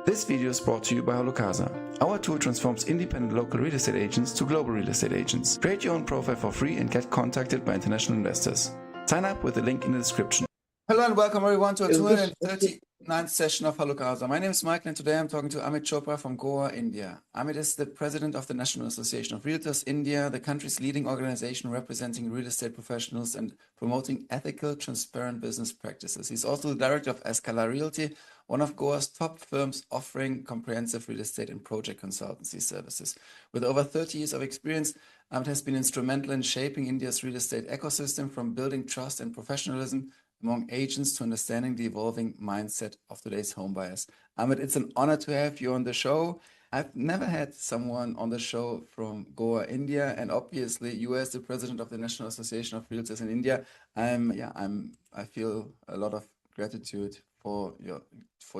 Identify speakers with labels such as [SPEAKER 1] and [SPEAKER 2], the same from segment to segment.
[SPEAKER 1] This video is brought to you by HalloCasa. Our tool transforms independent local real estate agents to global real estate agents. Create your own profile for free and get contacted by international investors. Sign up with the link in the description. Hello and welcome everyone to a 239th session of HalloCasa. My name is Michael and today I'm talking to Amit Chopra from Goa, India. Amit is the president of the National Association of Realtors India, the country's leading organization representing real estate professionals and promoting ethical, transparent business practices. He's also the director of Escala Realty, one of Goa's top firms offering comprehensive real estate and project consultancy services. With over 30 years of experience, Amit has been instrumental in shaping India's real estate ecosystem, from building trust and professionalism among agents to understanding the evolving mindset of today's home buyers. Amit, it's an honor to have you on the show. I've never had someone on the show from Goa, India, and obviously you as the president of the National Association of Realtors in India, I feel a lot of gratitude for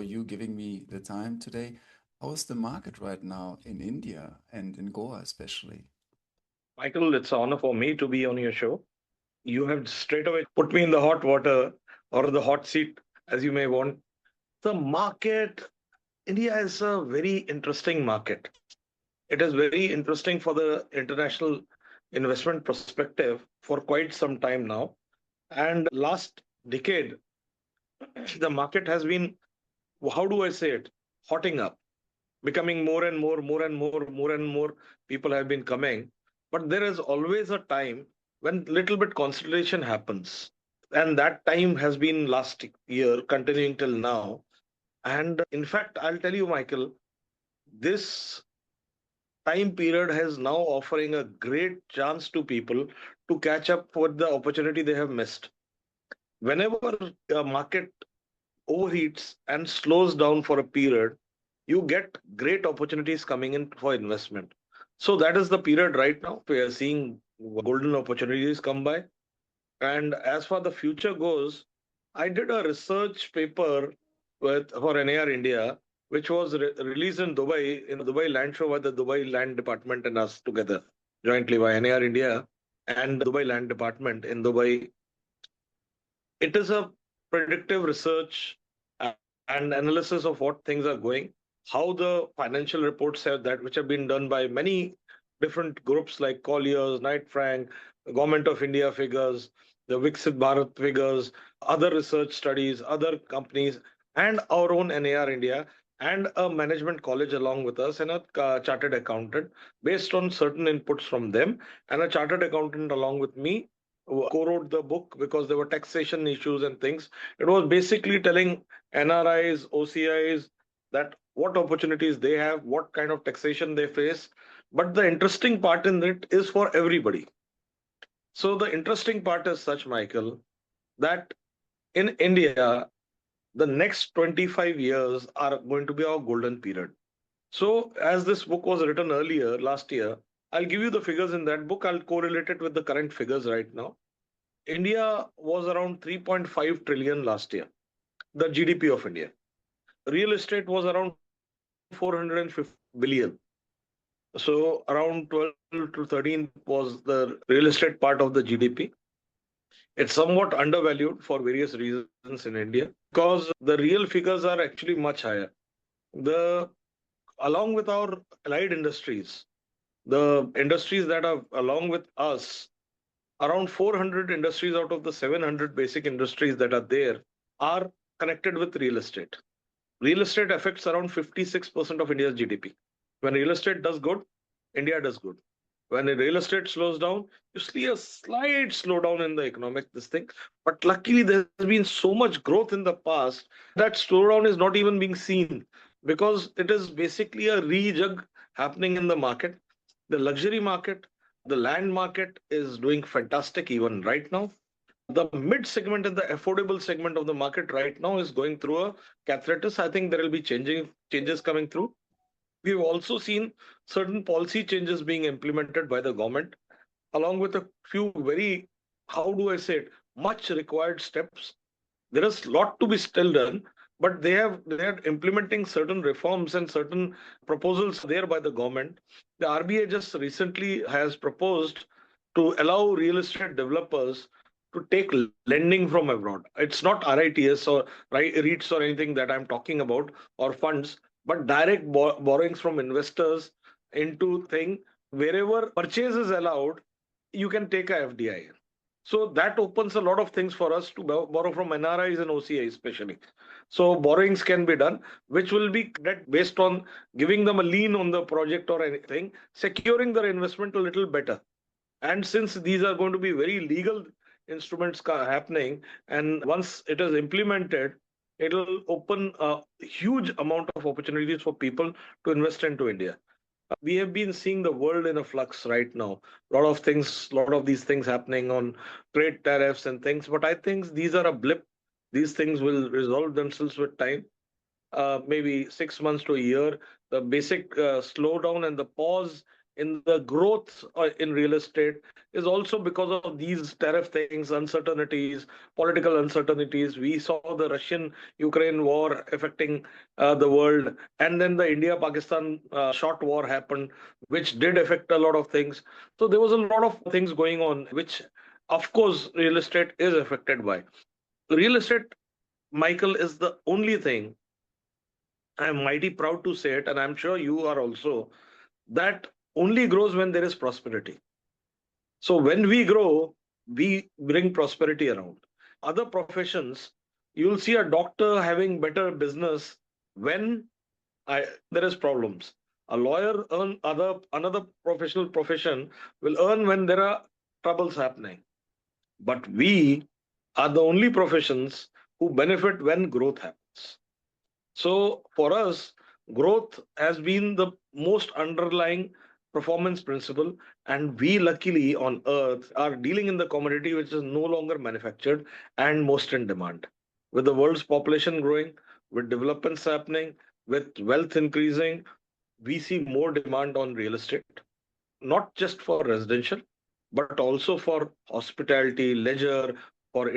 [SPEAKER 1] you giving me the time today. How is the market right now in India and in Goa especially?
[SPEAKER 2] Michael, it's an honor for me to be on your show. You have straight away put me in the hot water or the hot seat, as you may want. The market, India is a very interesting market. It is very interesting for the international investment perspective for quite some time now. And last decade, the market has been, how do I say it, hotting up, becoming more and more people have been coming. But there is always a time when little bit concentration happens. And that time has been last year, continuing till now. And in fact, I'll tell you, Michael, this time period has now offering a great chance to people to catch up with the opportunity they have missed. Whenever a market overheats and slows down for a period, you get great opportunities coming in for investment. So that is the period right now. We are seeing golden opportunities come by. And as far the future goes, I did a research paper for NAR-India, which was released in Dubai, in the Dubai Land Show by the Dubai Land Department and us together, jointly by NAR-India and Dubai Land Department in Dubai. It is a predictive research and analysis of what things are going, how the financial reports have that, which have been done by many different groups like Colliers, Knight Frank, Government of India figures, the Viksit Bharat figures, other research studies, other companies, and our own NAR-India, and a management college along with us, and a chartered accountant, based on certain inputs from them, and a chartered accountant along with me, who co-wrote the book because there were taxation issues and things. It was basically telling NRIs, OCIs, that what opportunities they have, what kind of taxation they face. But the interesting part in it is for everybody. So the interesting part is such, Michael, that in India, the next 25 years are going to be our golden period. So as this book was written earlier, last year, I'll give you the figures in that book. I'll correlate it with the current figures right now. India was around 3.5 trillion last year, the GDP of India. Real estate was around 450 billion. So around 12 to 13 was the real estate part of the GDP. It's somewhat undervalued for various reasons in India because the real figures are actually much higher. Along with our allied industries, the industries that are along with us, around 400 industries out of the 700 basic industries that are there are connected with real estate. Real estate affects around 56% of India's GDP. When real estate does good, India does good. When the real estate slows down, you see a slight slowdown in the economic thing. But luckily, there's been so much growth in the past that slowdown is not even being seen because it is basically a rejig happening in the market. The luxury market, the land market is doing fantastic even right now. The mid segment and the affordable segment of the market right now is going through a catharsis. I think there will be changes coming through. We've also seen certain policy changes being implemented by the government, along with a few very, how do I say it, much required steps. There is a lot to be still done, but they are implementing certain reforms and certain proposals there by the government. The RBI just recently has proposed to allow real estate developers to take lending from abroad. It's not RITS or REITs or anything that I'm talking about or funds, but direct borrowings from investors into thing wherever purchase is allowed, you can take a FDI. So that opens a lot of things for us to borrow from NRIs and OCI especially. So borrowings can be done, which will be debt based on giving them a lien on the project or anything, securing their investment a little better. And since these are going to be very legal instruments happening, and once it is implemented, it will open a huge amount of opportunities for people to invest into India. We have been seeing the world in a flux right now. A lot of things, a lot of these things happening on trade tariffs and things. But I think these are a blip. These things will resolve themselves with time. Maybe 6 months to a year. The basic slowdown and the pause in the growth in real estate is also because of these tariff things, uncertainties, political uncertainties. We saw the Russian-Ukraine war affecting the world, and then the India-Pakistan short war happened, which did affect a lot of things. So there was a lot of things going on, which, of course, real estate is affected by. Real estate, Michael, is the only thing. I'm mighty proud to say it, and I'm sure you are also, that only grows when there is prosperity. So when we grow, we bring prosperity around. Other professions, you'll see a doctor having better business when there is problems. A lawyer earn another professional profession will earn when there are troubles happening. But we are the only professions who benefit when growth happens. So for us, growth has been the most underlying performance principle. And we luckily on earth are dealing in the commodity which is no longer manufactured and most in demand. With the world's population growing, with developments happening, with wealth increasing, we see more demand on real estate, not just for residential, but also for hospitality, leisure, for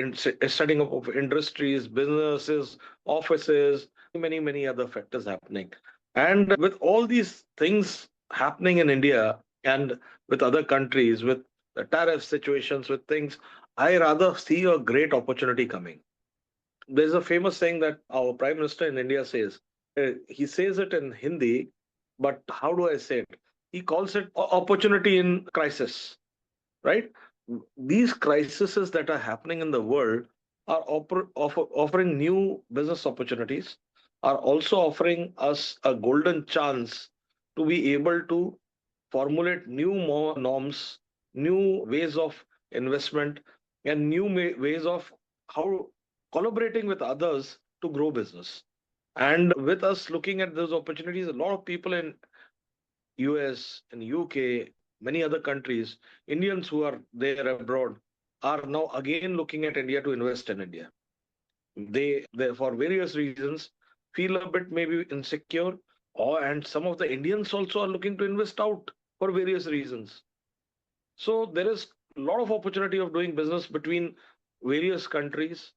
[SPEAKER 2] setting up of industries, businesses, offices, many other factors happening. And with all these things happening in India and with other countries, with the tariff situations, with things, I rather see a great opportunity coming. There's a famous saying that our Prime Minister in India says. He says it in Hindi, but how do I say it? He calls it opportunity in crisis, right? These crises that are happening in the world are offering new business opportunities, are also offering us a golden chance to be able to formulate new more norms, new ways of investment, and new ways of how collaborating with others to grow business. And with us looking at those opportunities, a lot of people in US and UK, many other countries, Indians who are there abroad are now again looking at India to invest in India. They for various reasons feel a bit maybe insecure, or and some of the Indians also are looking to invest out for various reasons. So there is a lot of opportunity of doing business between various countries,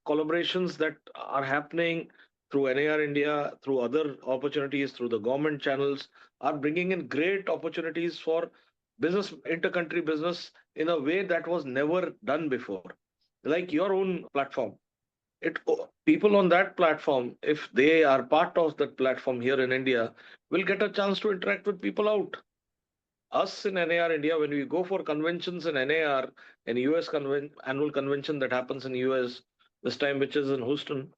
[SPEAKER 2] collaborations that are happening through NAR-India, through other opportunities, through the government channels, are bringing in great opportunities for business, intercountry business in a way that was never done before. Like your own platform. People on that platform, if they are part of that platform here in India, will get a chance to interact with people out. Us in NAR India, when we go for conventions in NAR, in US annual convention that happens in US this time, which is in Houston,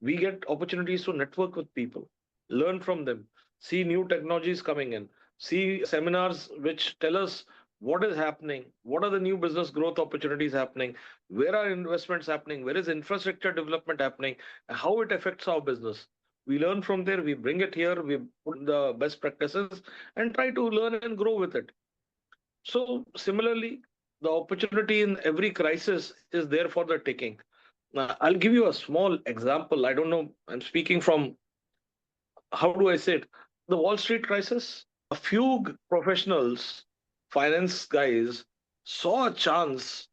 [SPEAKER 2] we get opportunities to network with people, learn from them, see new technologies coming in, see seminars which tell us what is happening, what are the new business growth opportunities happening, where are investments happening, where is infrastructure development happening, how it affects our business. We learn from there, we bring it here, we put the best practices and try to learn and grow with it. So similarly, the opportunity in every crisis is there for the taking. Now, I'll give you a small example. I don't know, I'm speaking from, how do I say it? The Wall Street crisis. A few professionals, finance guys, saw a chance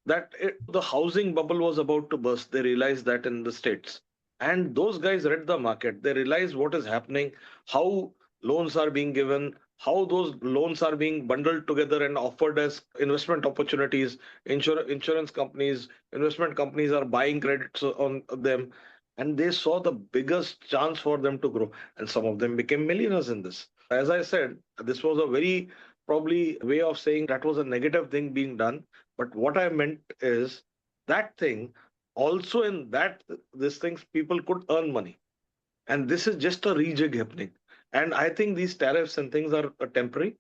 [SPEAKER 2] that the housing bubble was about to burst. They realized that in the States. And those guys read the market. They realized what is happening, how loans are being given, how those loans are being bundled together and offered as investment opportunities. Insurance companies, investment companies are buying credits on them. and they saw the biggest chance for them to grow. And some of them became millionaires in this. As I said, this was a very probably way of saying that was a negative thing being done. But what I meant is that thing also in that these things people could earn money. And this is just a rejig happening. And I think these tariffs and things are temporary.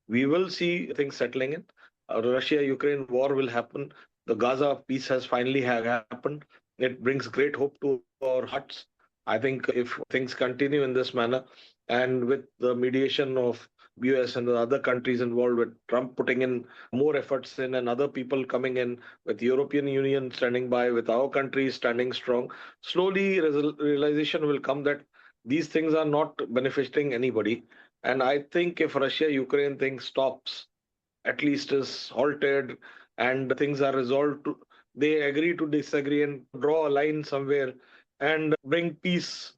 [SPEAKER 2] We will see things settling in. Russia-Ukraine war will happen. The Gaza peace has finally happened. It brings great hope to our hearts. I think if things continue in this manner, and with the mediation of US and the other countries involved, with Trump putting in more efforts in and other people coming in, with European Union standing by, with our country standing strong, slowly realization will come that these things are not benefiting anybody. And I think if Russia-Ukraine thing stops, at least is halted, and things are resolved to, they agree to disagree and draw a line somewhere and bring peace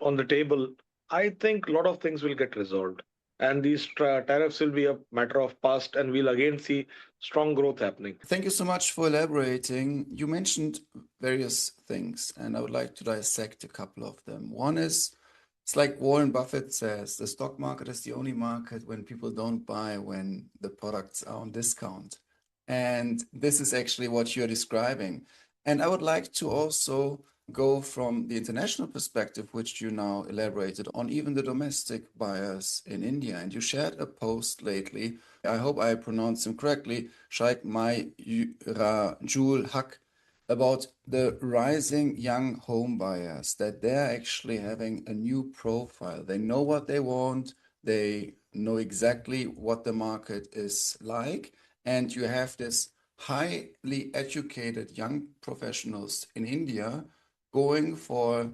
[SPEAKER 2] on the table, I think a lot of things will get resolved. And these tariffs will be a matter of past, and we'll again see strong growth happening.
[SPEAKER 1] Thank you so much for elaborating. You mentioned various things, and I would like to dissect a couple of them. One is, it's like Warren Buffett says, the stock market is the only market when people don't buy when the products are on discount. And this is actually what you're describing. And I would like to also go from the international perspective, which you now elaborated on, even the domestic buyers in India. And you shared a post lately, I hope I pronounced him correctly, Sheikh Mai Rajul Haq, about the rising young home buyers, that they're actually having a new profile. They know what they want, they know exactly what the market is like, and you have this highly educated young professionals in India going for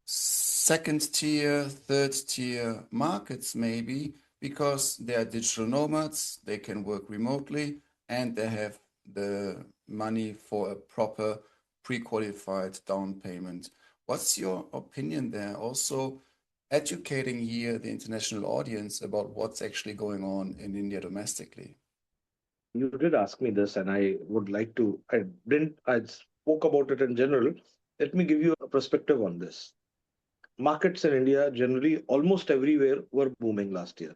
[SPEAKER 1] second tier, third tier markets maybe, because they are digital nomads, they can work remotely, and they have the money for a proper pre-qualified down payment. What's your opinion there? Also educating here the international audience about what's actually going on in India domestically.
[SPEAKER 2] You did ask me this, and I would like to, I spoke about it in general. Let me give you a perspective on this. Markets in India generally almost everywhere were booming last year,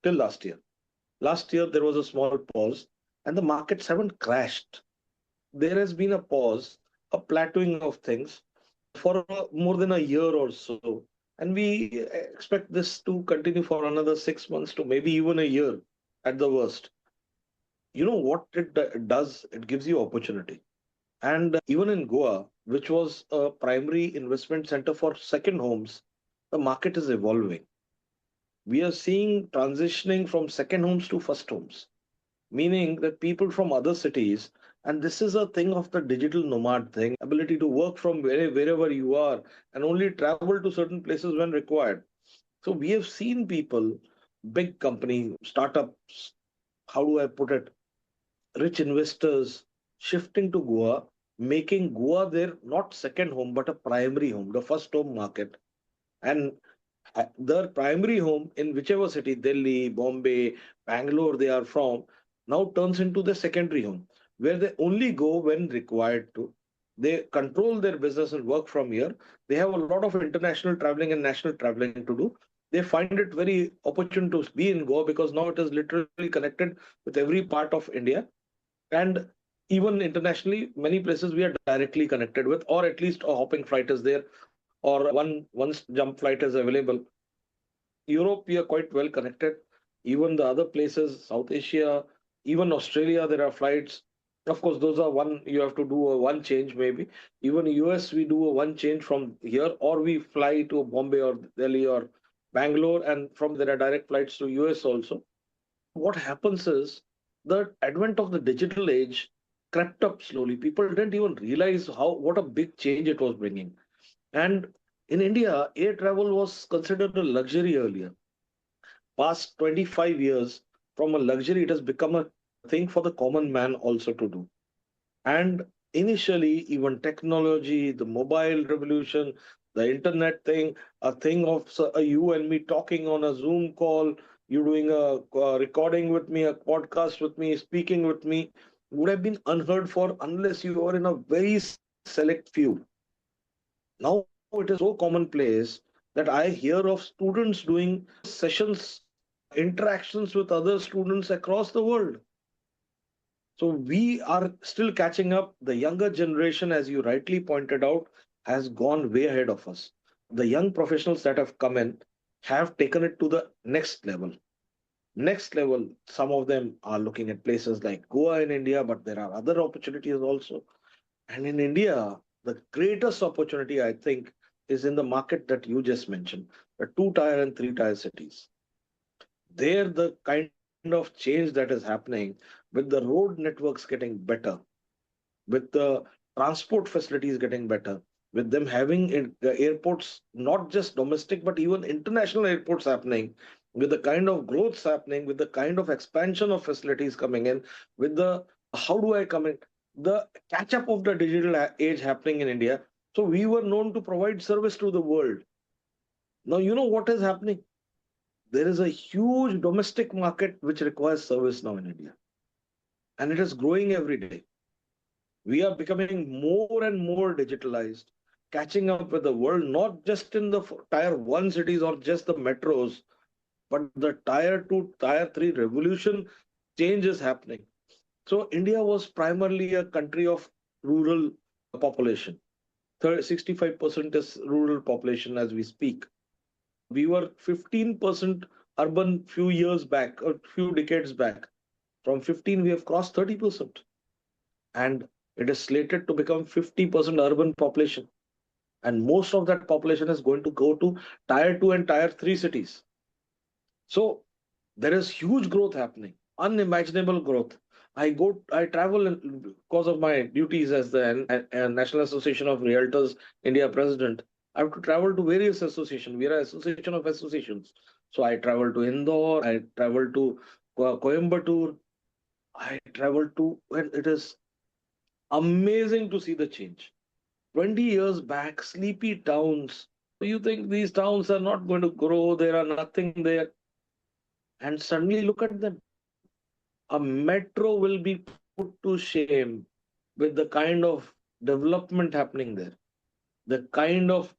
[SPEAKER 2] till last year. Last year, there was a small pause, and the markets haven't crashed. There has been a pause, a plateauing of things for more than a year or so. And we expect this to continue for another 6 months to maybe even a year at the worst. You know what it does? It gives you opportunity. And even in Goa, which was a primary investment center for second homes, the market is evolving. We are seeing transitioning from second homes to first homes, meaning that people from other cities, and this is a thing of the digital nomad thing, ability to work from wherever you are and only travel to certain places when required. So we have seen people, big company, startups, how do I put it, rich investors shifting to Goa, making Goa their not second home, but a primary home, the first home market. And their primary home in whichever city, Delhi, Bombay, Bangalore they are from, now turns into the secondary home, where they only go when required to. They control their business and work from here. They have a lot of international traveling and national traveling to do. They find it very opportune to be in Goa because now it is literally connected with every part of India. And even internationally, many places we are directly connected with, or at least a hopping flight is there, or one jump flight is available. Europe, we are quite well connected. Even the other places, South Asia, even Australia, there are flights. Of course, those are one, you have to do a one change maybe. Even US, we do a one change from here, or we fly to Bombay or Delhi or Bangalore, and from there are direct flights to US also. What happens is the advent of the digital age crept up slowly. People didn't even realize how what a big change it was bringing. And in India, air travel was considered a luxury earlier. Past 25 years, from a luxury, it has become a thing for the common man also to do. And initially, even technology, the mobile revolution, the internet thing, a thing of you and me talking on a Zoom call, you doing a recording with me, a podcast with me, speaking with me, would have been unheard for unless you were in a very select few. Now it is so commonplace that I hear of students doing sessions, interactions with other students across the world. So we are still catching up. The younger generation, as you rightly pointed out, has gone way ahead of us. The young professionals that have come in have taken it to the next level. Next level, some of them are looking at places like Goa in India, but there are other opportunities also. And in India, the greatest opportunity, I think, is in the market that you just mentioned, the two-tier and three-tier cities. There, the kind of change that is happening with the road networks getting better, with the transport facilities getting better, with them having the airports, not just domestic, but even international airports happening, with the kind of growth happening, with the kind of expansion of facilities coming in, with the how do I come in, the catch up of the digital age happening in India. So we were known to provide service to the world. Now, you know what is happening? There is a huge domestic market which requires service now in India, and it is growing every day. We are becoming more and more digitalized, catching up with the world, not just in the tier one cities or just the metros, but the tier two, tier three revolution change is happening. So India was primarily a country of rural population. 65% is rural population as we speak. We were 15% urban few years back or few decades back. From 15, we have crossed 30%. And it is slated to become 50% urban population. And most of that population is going to go to tier 2 and tier 3 cities. So there is huge growth happening, unimaginable growth. I travel because of my duties as the National Association of Realtors India president. I have to travel to various associations. We are an association of associations. So I travel to Indore, I travel to Coimbatore, I travel to, and it is amazing to see the change. 20 years back, sleepy towns. You think these towns are not going to grow, there are nothing there. And suddenly look at them. A metro will be put to shame with the kind of development happening there, the kind of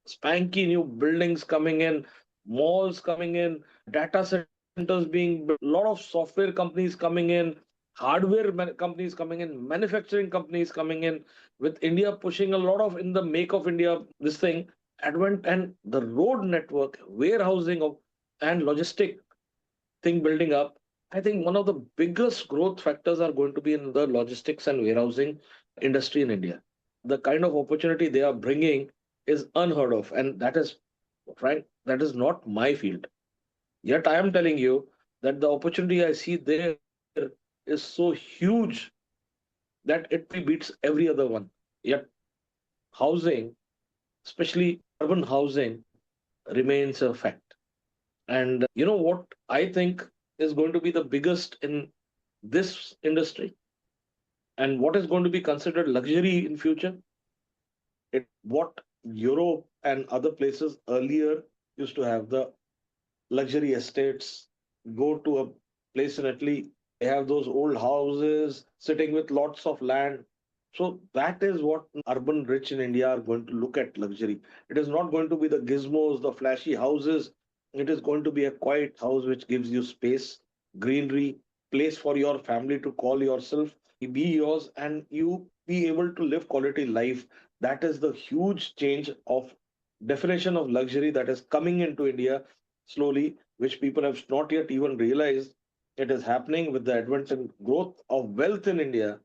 [SPEAKER 2] spanky new buildings coming in, malls coming in, data centers being built, a lot of software companies coming in, hardware companies coming in, manufacturing companies coming in, with India pushing a lot of in the make of India, this thing, advent and the road network, warehousing of and logistic thing building up. I think one of the biggest growth factors are going to be in the logistics and warehousing industry in India. The kind of opportunity they are bringing is unheard of, and that is, frank, that is not my field. Yet I am telling you that the opportunity I see there is so huge that it beats every other one. Yet housing, especially urban housing, remains a fact. And you know what I think is going to be the biggest in this industry and what is going to be considered luxury in future? It what Europe and other places earlier used to have the luxury estates. Go to a place in Italy, they have those old houses sitting with lots of land. So that is what urban rich in India are going to look at luxury. It is not going to be the gizmos, the flashy houses. It is going to be a quiet house which gives you space, greenery, place for your family to call yourself, be yours, and you be able to live quality life. That is the huge change of definition of luxury that is coming into India slowly, which people have not yet even realized. It is happening with the advent and growth of wealth in India.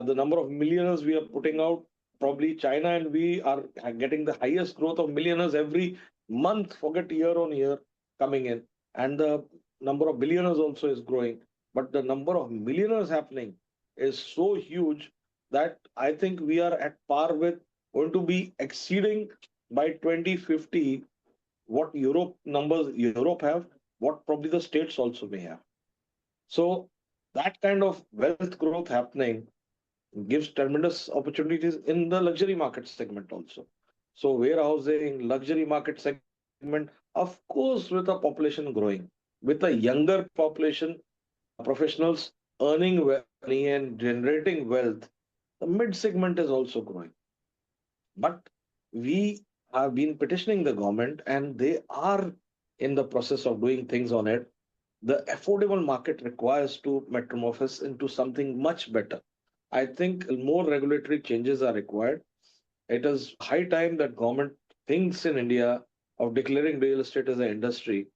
[SPEAKER 2] The number of millionaires we are putting out, probably China and we are getting the highest growth of millionaires every month, forget year on year coming in. And the number of billionaires also is growing. But the number of millionaires happening is so huge that I think we are at par with, going to be exceeding by 2050 what Europe have, what probably the states also may have. So that kind of wealth growth happening gives tremendous opportunities in the luxury market segment also. So warehousing, luxury market segment, of course, with a population growing, with a younger population, professionals earning money and generating wealth, the mid segment is also growing. But we have been petitioning the government and they are in the process of doing things on it. The affordable market requires to metamorphose into something much better. I think more regulatory changes are required. It is high time that government thinks in India of declaring real estate as an industry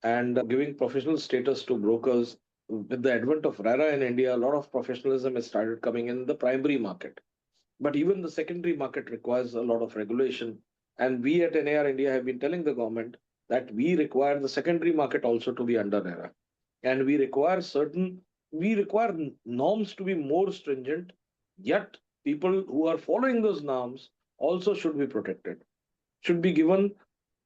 [SPEAKER 2] and giving professional status to brokers. With the advent of RARA in India, a lot of professionalism has started coming in the primary market. But even the secondary market requires a lot of regulation. And we at NAR India have been telling the government that we require the secondary market also to be under RARA. And we require norms to be more stringent, yet people who are following those norms also should be protected, should be given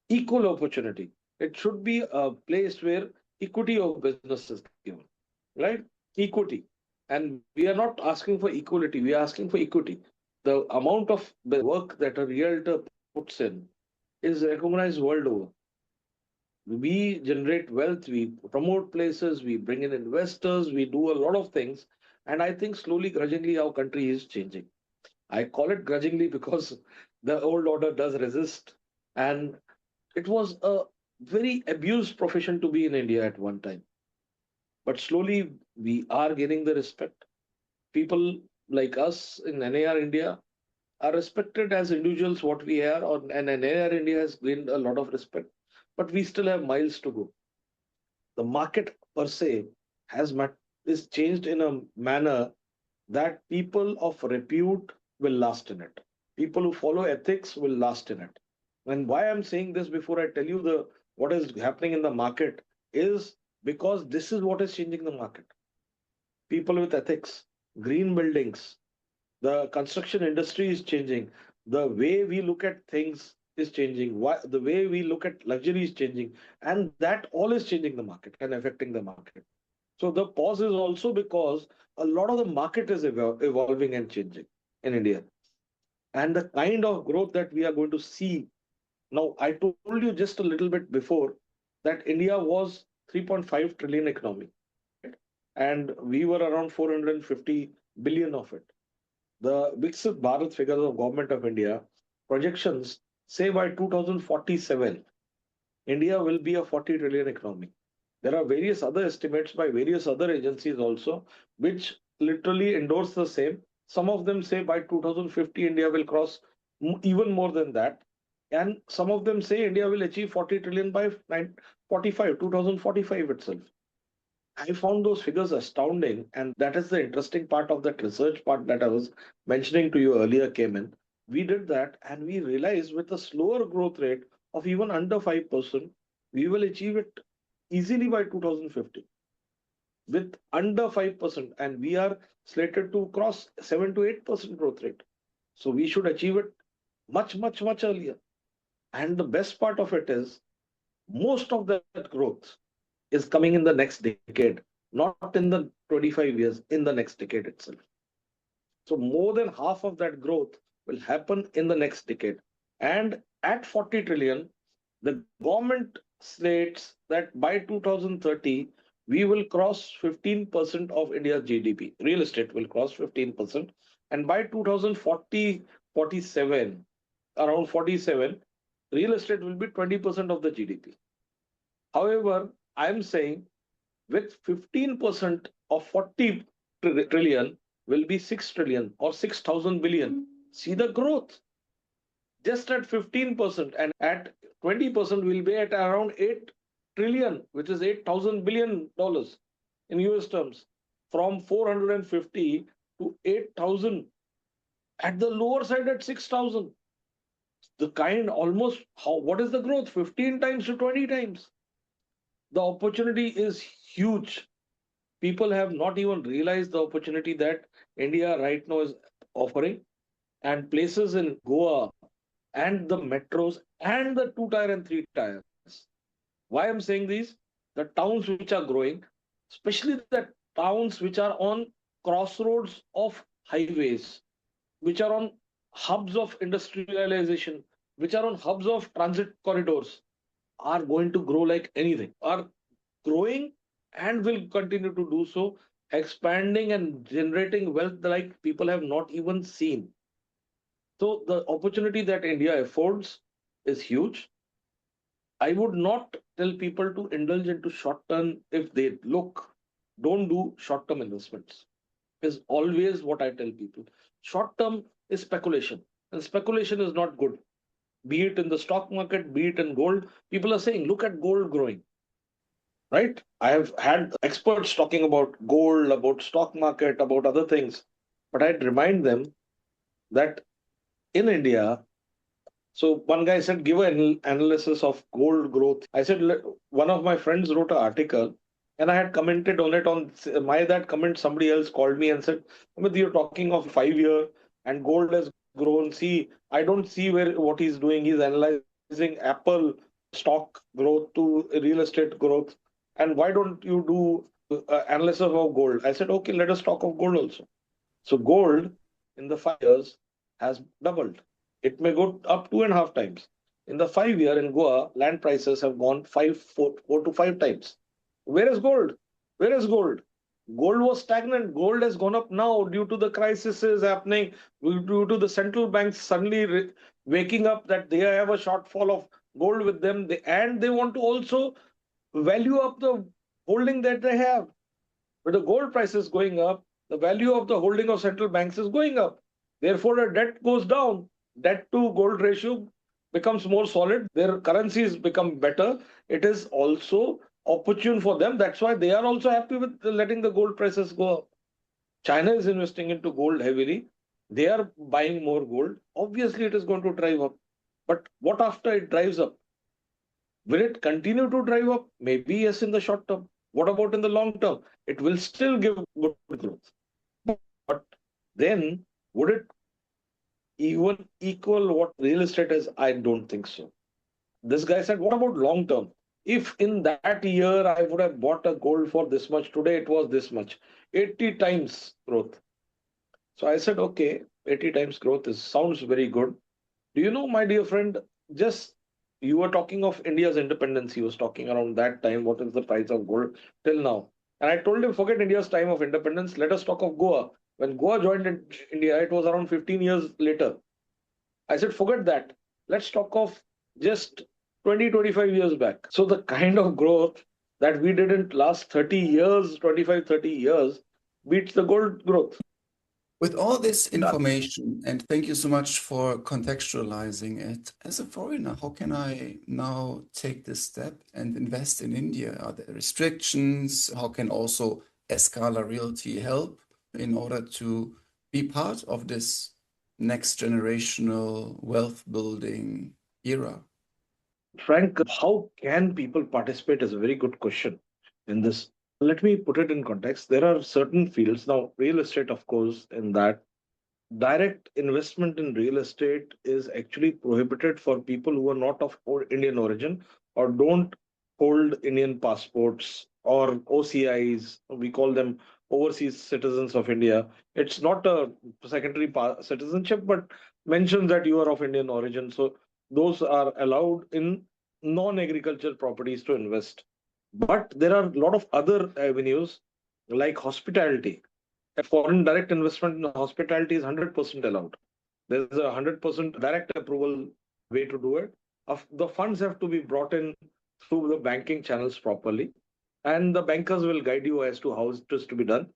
[SPEAKER 2] equal opportunity. It should be a place where equity of business is given, right? Equity. And we are not asking for equality, we are asking for equity. The amount of the work that a realtor puts in is recognized world over. We generate wealth, we promote places, we bring in investors, we do a lot of things. And I think slowly, grudgingly, our country is changing. I call it grudgingly because the old order does resist. And it was a very abused profession to be in India at one time. But slowly we are gaining the respect. People like us in NAR India are respected as individuals, what we are, and NAR India has gained a lot of respect. But we still have miles to go. The market per se is changed in a manner that people of repute will last in it. People who follow ethics will last in it. And why I'm saying this before I tell you the what is happening in the market is because this is what is changing the market. People with ethics, green buildings, the construction industry is changing. The way we look at things is changing. The way we look at luxury is changing. And that all is changing the market and affecting the market. So the pause is also because a lot of the market is evolving and changing in India. And the kind of growth that we are going to see now, I told you just a little bit before that India was 3.5 trillion economy, right? And we were around 450 billion of it. The Viksit Bharat figures of Government of India projections say by 2047, India will be a 40 trillion economy. There are various other estimates by various other agencies also, which literally endorse the same. Some of them say by 2050, India will cross even more than that. And some of them say India will achieve 40 trillion by 2045 itself. I found those figures astounding. And that is the interesting part of that research part that I was mentioning to you earlier came in. We did that and we realized with a slower growth rate of even under 5%, we will achieve it easily by 2050 with under 5%. And we are slated to cross 7 to 8% growth rate. So we should achieve it much, much, much earlier. And the best part of it is most of that growth is coming in the next decade, not in the 25 years, in the next decade itself. So more than half of that growth will happen in the next decade. And at 40 trillion, the government states that by 2030, we will cross 15% of India's GDP. Real estate will cross 15%. And by 2040, 47, around 47, real estate will be 20% of the GDP. However, I'm saying with 15% of 40 trillion will be 6 trillion or 6,000 billion. See the growth. Just at 15% and at 20% will be at around 8 trillion, which is $8,000 billion in US terms, from 450 to 8,000. At the lower side at 6,000. The kind almost what is the growth? 15 times to 20 times. The opportunity is huge. People have not even realized the opportunity that India right now is offering, and places in Goa and the metros and the 2 tier and 3 tiers. Why I'm saying these? The towns which are growing, especially the towns which are on crossroads of highways, which are on hubs of industrialization, which are on hubs of transit corridors, are going to grow like anything, are growing and will continue to do so, expanding and generating wealth like people have not even seen. So the opportunity that India affords is huge. I would not tell people to indulge into short term if they look, don't do short term investments. Is always what I tell people. Short term is speculation, and speculation is not good. Be it in the stock market, be it in gold. People are saying, look at gold growing, right? I have had experts talking about gold, about stock market, about other things, but I'd remind them that in India, so one guy said, give an analysis of gold growth. I said, one of my friends wrote an article and I had commented on it. On my that comment, somebody else called me and said, Amit, you're talking of 5 year and gold has grown. See, I don't see where what he's doing. He's analyzing Apple stock growth to real estate growth. And why don't you do analysis of gold? I said, okay, let us talk of gold also. So gold in the 5 years has doubled. It may go up 2.5 times. In the 5 year in Goa, land prices have gone 4 to 5 times. Where is gold? Where is gold? Gold was stagnant. Gold has gone up now due to the crises happening, due to the central banks suddenly waking up that they have a shortfall of gold with them, and they want to also value up the holding that they have. With the gold prices going up, the value of the holding of central banks is going up. Therefore, the debt goes down. Debt to gold ratio becomes more solid. Their currencies become better. It is also opportune for them. That's why they are also happy with letting the gold prices go up. China is investing into gold heavily. They are buying more gold. Obviously, it is going to drive up. But what after it drives up? Will it continue to drive up? Maybe yes, in the short term. What about in the long term? It will still give good growth. But then, would it even equal what real estate is? I don't think so. This guy said, what about long term? If in that year I would have bought a gold for this much, today it was this much, 80 times growth. So I said, okay, 80 times growth is sounds very good. Do you know, my dear friend, just you were talking of India's independence. He was talking around that time, what is the price of gold till now? And I told him, forget India's time of independence. Let us talk of Goa. When Goa joined India, it was around 15 years later. I said, forget that. Let's talk of just 20, 25 years back. So the kind of growth that we did in last 30 years, 25, 30 years, beats the gold growth.
[SPEAKER 1] With all this information, and thank you so much for contextualizing it, as a foreigner, how can I now take this step and invest in India? Are there restrictions? How can also Escala Realty help in order to be part of this next generational wealth building era?
[SPEAKER 2] Frank, how can people participate is a very good question in this. Let me put it in context. There are certain fields. Now, real estate, of course, in that direct investment in real estate is actually prohibited for people who are not of Indian origin or don't hold Indian passports or OCIs. We call them overseas citizens of India. It's not a secondary citizenship, but mentions that you are of Indian origin. So those are allowed in non-agriculture properties to invest. But there are a lot of other avenues like hospitality. A foreign direct investment in hospitality is 100% allowed. There's a 100% direct approval way to do it. The funds have to be brought in through the banking channels properly, and the bankers will guide you as to how it is to be done.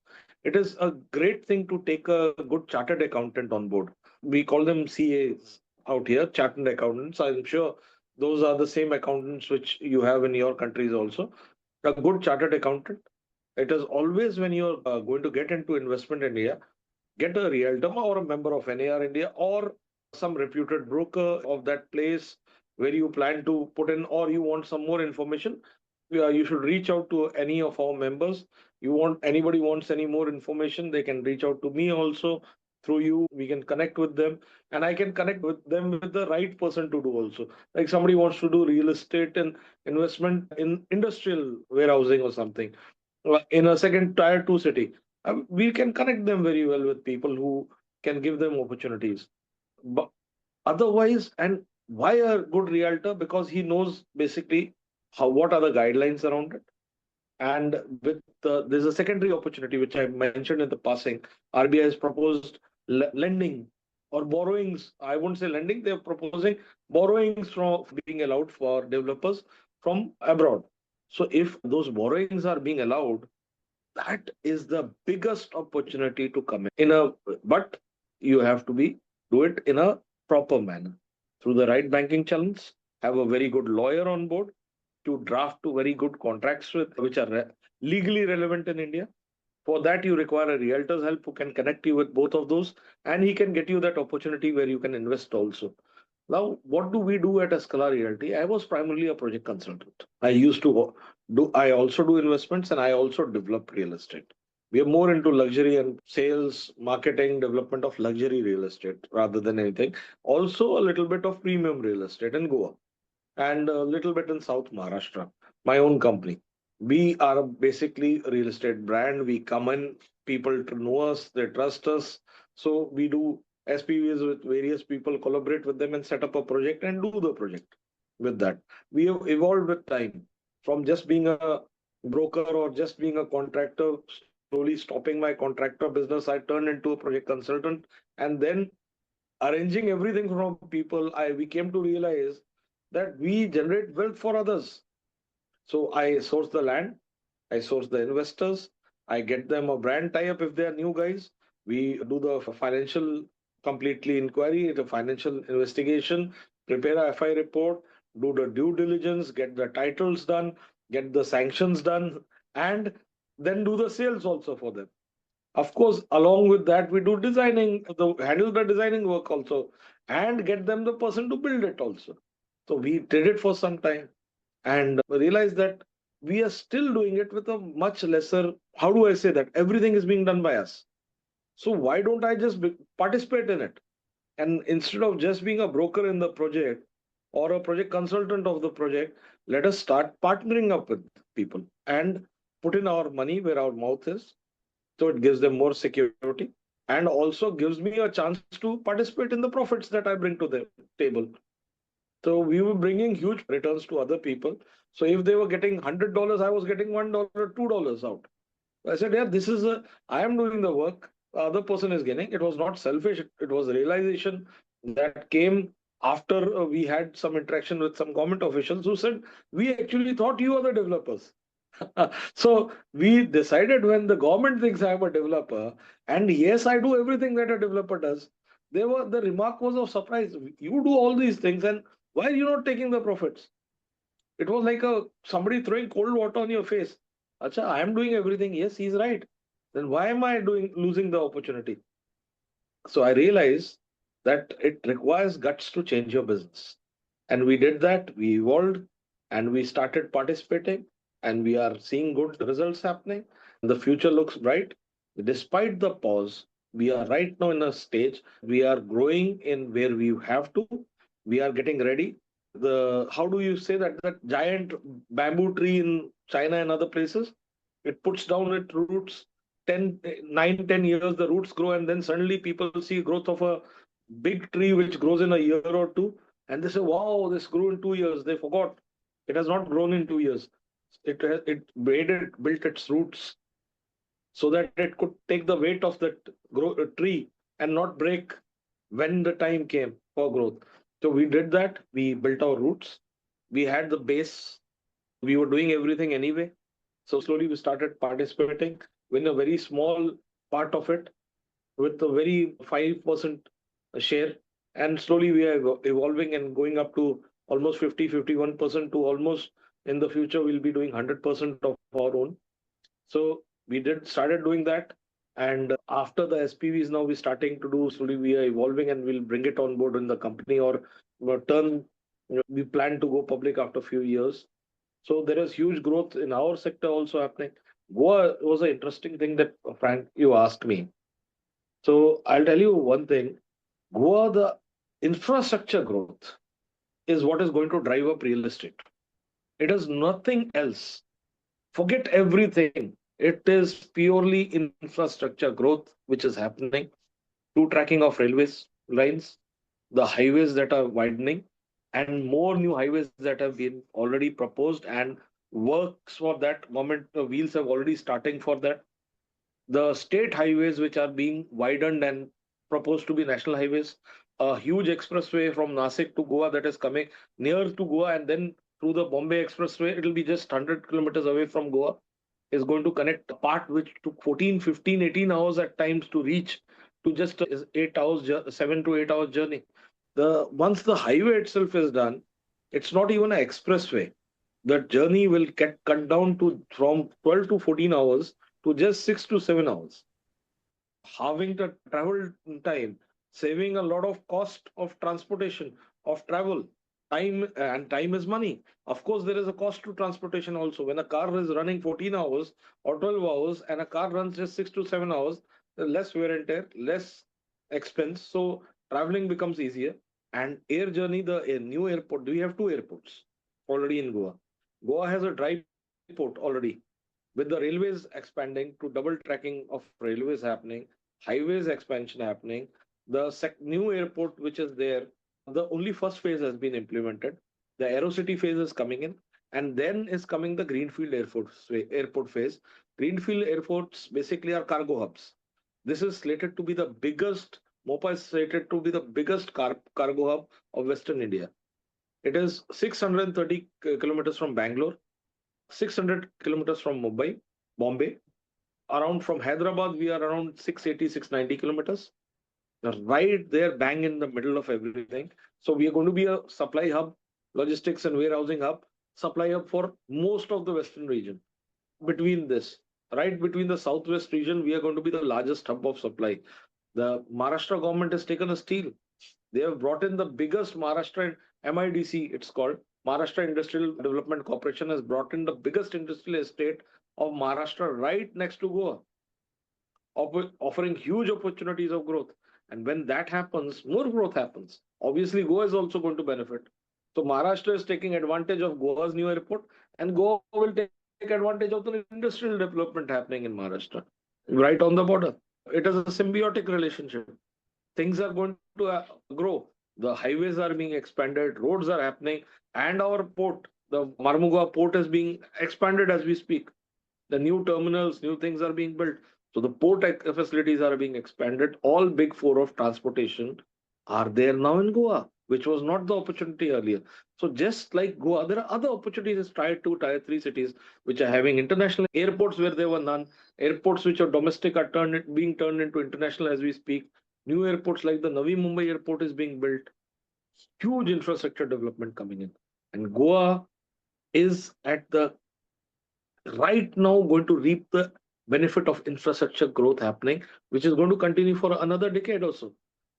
[SPEAKER 2] It is a great thing to take a good chartered accountant on board. We call them CAs out here, chartered accountants. I'm sure those are the same accountants which you have in your countries also. A good chartered accountant. It is always when you're going to get into investment in India, get a realtor or a member of NAR-India or some reputed broker of that place where you plan to put in, or you want some more information. You should reach out to any of our members. You want anybody wants any more information, they can reach out to me also. Through you, we can connect with them, and I can connect with them with the right person to do also. Like somebody wants to do real estate and investment in industrial warehousing or something in a second tier two city. We can connect them very well with people who can give them opportunities. But otherwise, and why a good realtor? Because he knows basically how what are the guidelines around it. And with there's a secondary opportunity which I mentioned in the passing. RBI has proposed lending or borrowings. I won't say lending, they're proposing borrowings from being allowed for developers from abroad. So if those borrowings are being allowed, that is the biggest opportunity to come in a, but you have to be do it in a proper manner through the right banking channels, have a very good lawyer on board to draft to very good contracts with which are legally relevant in India. For that, you require a realtor's help who can connect you with both of those, and he can get you that opportunity where you can invest also. Now, what do we do at Escala Realty? I was primarily a project consultant. I used to I also do investments and I also develop real estate. We are more into luxury and sales, marketing, development of luxury real estate rather than anything. Also, a little bit of premium real estate in Goa and a little bit in South Maharashtra. My own company. We are basically a real estate brand. We come in, people to know us, they trust us. So we do SPVs with various people, collaborate with them and set up a project and do the project with that. We have evolved with time from just being a broker or just being a contractor, slowly stopping my contractor business. I turned into a project consultant and then arranging everything from people. We came to realize that we generate wealth for others. So I source the land, I source the investors, I get them a brand tie up if they are new guys. We do the financial completely inquiry, the financial investigation, prepare a FI report, do the due diligence, get the titles done, get the sanctions done, and then do the sales also for them. Of course, along with that, we do designing, handle the designing work also, and get them the person to build it also. So we did it for some time and realized that we are still doing it with a much lesser. How do I say that? Everything is being done by us. So why don't I just participate in it? And instead of just being a broker in the project or a project consultant of the project, let us start partnering up with people and put in our money where our mouth is, so it gives them more security and also gives me a chance to participate in the profits that I bring to the table. So we were bringing huge returns to other people. So if they were getting $100, I was getting $1, $2 out. I said, yeah, this is I am doing the work. The other person is getting. It was not selfish. It was a realization that came after we had some interaction with some government officials who said, we actually thought you are the developers. So we decided when the government thinks I am a developer, and yes, I do everything that a developer does. The remark was of surprise. You do all these things, and why are you not taking the profits? It was like a somebody throwing cold water on your face. Acha, I am doing everything. Yes, he's right. Then why am I doing losing the opportunity? So I realized that it requires guts to change your business. And we did that, we evolved and we started participating and we are seeing good results happening. The future looks bright. Despite the pause, we are right now in a stage, we are growing in where we have to. We are getting ready. The how do you say that giant bamboo tree in China and other places? It puts down its roots 9, 10 years, the roots grow, and then suddenly people see growth of a big tree which grows in a year or two, and they say, "Wow, this grew in 2 years." They forgot it has not grown in 2 years. It built its roots so that it could take the weight of that tree and not break when the time came for growth. So we did that. We built our roots. We had the base. We were doing everything anyway. So slowly we started participating in a very small part of it with a very 5% share. And slowly we are evolving and going up to almost 50, 51% to almost in the future, we'll be doing 100% of our own. So we did started doing that. And after the SPVs, now we're starting to do slowly, we are evolving and we'll bring it on board in the company or turn, we plan to go public after a few years. So there is huge growth in our sector also happening. Goa was an interesting thing that, Frank, you asked me. So I'll tell you one thing. Goa, the infrastructure growth is what is going to drive up real estate. It is nothing else. Forget everything. It is purely infrastructure growth which is happening. Two tracking of railways lines, the highways that are widening, and more new highways that have been already proposed and works for that government wheels have already starting for that. The state highways which are being widened and proposed to be national highways, a huge expressway from Nasik to Goa that is coming near to Goa, and then through the Bombay Expressway, it will be just 100 kilometers away from Goa, is going to connect a part which took 14, 15, 18 hours at times to reach to just 8 hours, 7 to 8 hours journey. Once the highway itself is done, it's not even an expressway. The journey will get cut down to from 12 to 14 hours to just 6 to 7 hours, halving the travel time, saving a lot of cost of transportation, of travel. Time is money. Of course, there is a cost to transportation also. When a car is running 14 hours or 12 hours and a car runs just 6 to 7 hours, less wear and tear, less expense. So traveling becomes easier. And air journey, the new airport, we have two airports already in Goa. Goa has a dry port already, with the railways expanding to double tracking of railways happening, highways expansion happening, the new airport which is there, the only first phase has been implemented. The Aerocity phase is coming in, and then is coming the Greenfield airport phase. Greenfield airports basically are cargo hubs. This is slated to be the biggest. Mopa is slated to be the biggest cargo hub of Western India. It is 630 kilometers from Bangalore, 600 kilometers from Bombay. Around from Hyderabad, we are around 680, 690 kilometers. Right there, bang in the middle of everything. So we are going to be a supply hub, logistics and warehousing hub, supply hub for most of the Western region. Between this, right between the Southwest region, we are going to be the largest hub of supply. The Maharashtra government has taken a steal. They have brought in the biggest Maharashtra MIDC, it's called. Maharashtra Industrial Development Corporation has brought in the biggest industrial estate of Maharashtra right next to Goa, offering huge opportunities of growth. And when that happens, more growth happens. Obviously, Goa is also going to benefit. So Maharashtra is taking advantage of Goa's new airport, and Goa will take advantage of the industrial development happening in Maharashtra, right on the border. It is a symbiotic relationship. Things are going to grow. The highways are being expanded, roads are happening, and our port, the Marmugao port, is being expanded as we speak. The new terminals, new things are being built. So the port facilities are being expanded. All big four of transportation are there now in Goa, which was not the opportunity earlier. So just like Goa, there are other opportunities, tier 2, tier 3 cities, which are having international airports where there were none. Airports which are domestic are being turned into international as we speak. New airports like the Navi Mumbai airport is being built. Huge infrastructure development coming in. And Goa is at the right now going to reap the benefit of infrastructure growth happening, which is going to continue for another decade or so.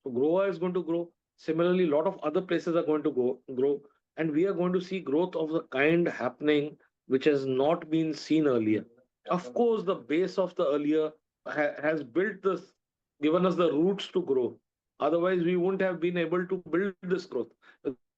[SPEAKER 2] So Goa is going to grow. Similarly, a lot of other places are going to grow, and we are going to see growth of the kind happening which has not been seen earlier. Of course, the base of the earlier has built this, given us the roots to grow. Otherwise, we wouldn't have been able to build this growth.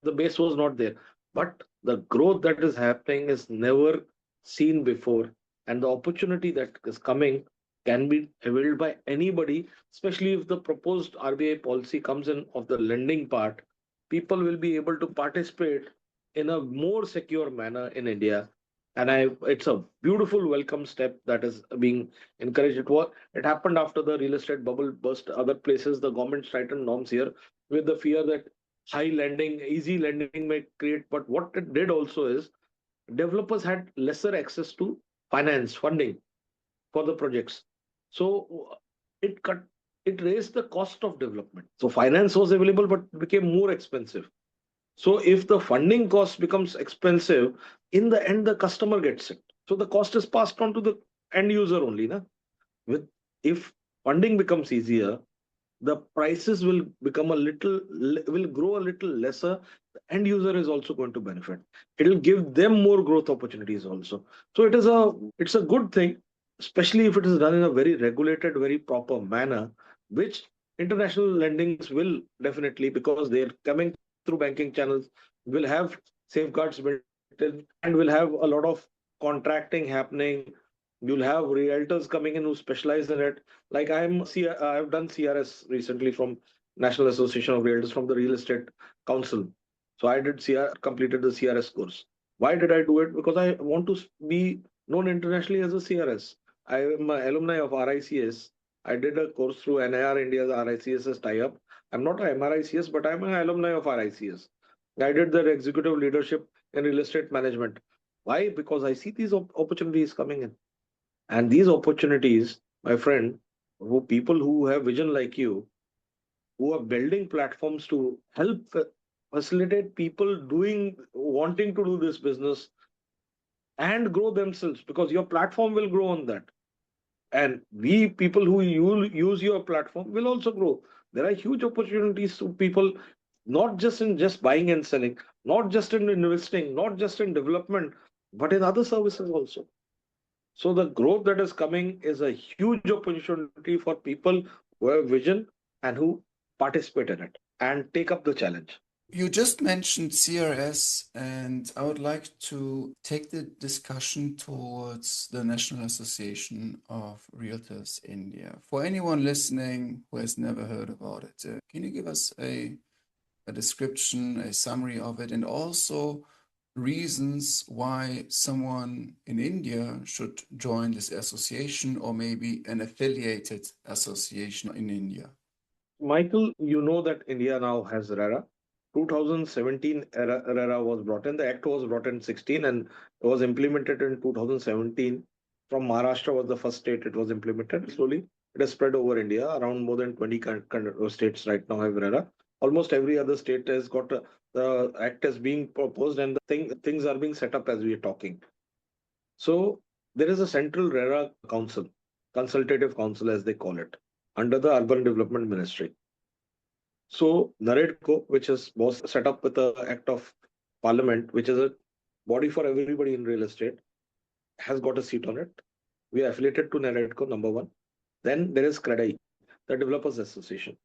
[SPEAKER 2] The base was not there. But the growth that is happening is never seen before, and the opportunity that is coming can be availed by anybody, especially if the proposed RBI policy comes in of the lending part. People will be able to participate in a more secure manner in India. And it's a beautiful welcome step that is being encouraged. It happened after the real estate bubble burst. Other places, the government tightened norms here with the fear that high lending, easy lending may create. But what it did also is developers had lesser access to finance funding for the projects. So it raised the cost of development. So finance was available but became more expensive. So if the funding cost becomes expensive, in the end the customer gets it. So the cost is passed on to the end user only. Na? With if funding becomes easier, the prices will become will grow a little lesser. The end user is also going to benefit. It will give them more growth opportunities also. So it's a good thing, especially if it is done in a very regulated, very proper manner, which international lendings will definitely, because they're coming through banking channels, will have safeguards built in, and will have a lot of contracting happening. You'll have realtors coming in who specialize in it. Like I've done CRS recently from National Association of Realtors, from the Real Estate Council. So I completed the CRS course. Why did I do it? Because I want to be known internationally as a CRS. I am an alumni of RICS, I did a course through NAR-India's RICS's tie-up. I'm not a MRICS, but I'm an alumni of RICS. I did their executive leadership in real estate management. Why? Because I see these opportunities coming in. And these opportunities, my friend, who people who have vision like you, who are building platforms to help facilitate people wanting to do this business and grow themselves, because your platform will grow on that. And we people who use your platform will also grow. There are huge opportunities to people, not just in just buying and selling, not just in investing, not just in development, but in other services also. So the growth that is coming is a huge opportunity for people who have vision and who participate in it and take up the challenge.
[SPEAKER 1] You just mentioned CRS, and I would like to take the discussion towards the National Association of Realtors India. For anyone listening who has never heard about it, can you give us a description, a summary of it, and also reasons why someone in India should join this association or maybe an affiliated association in India?
[SPEAKER 2] Michael, you know that India now has RERA. 2017 RERA was brought in. The act was brought in 16 and was implemented in 2017. From Maharashtra was the first state it was implemented. Slowly, it has spread over India. Around more than 20 states right now have RERA. Almost every other state has got the act is being proposed, and things are being set up as we are talking. So there is a central RERA council, consultative council as they call it, under the Urban Development Ministry. So NAREDCO, which was set up with the Act of Parliament, which is a body for everybody in real estate, has got a seat on it. We are affiliated to NAREDCO, number one. Then there is CREDAI, the Developers Association,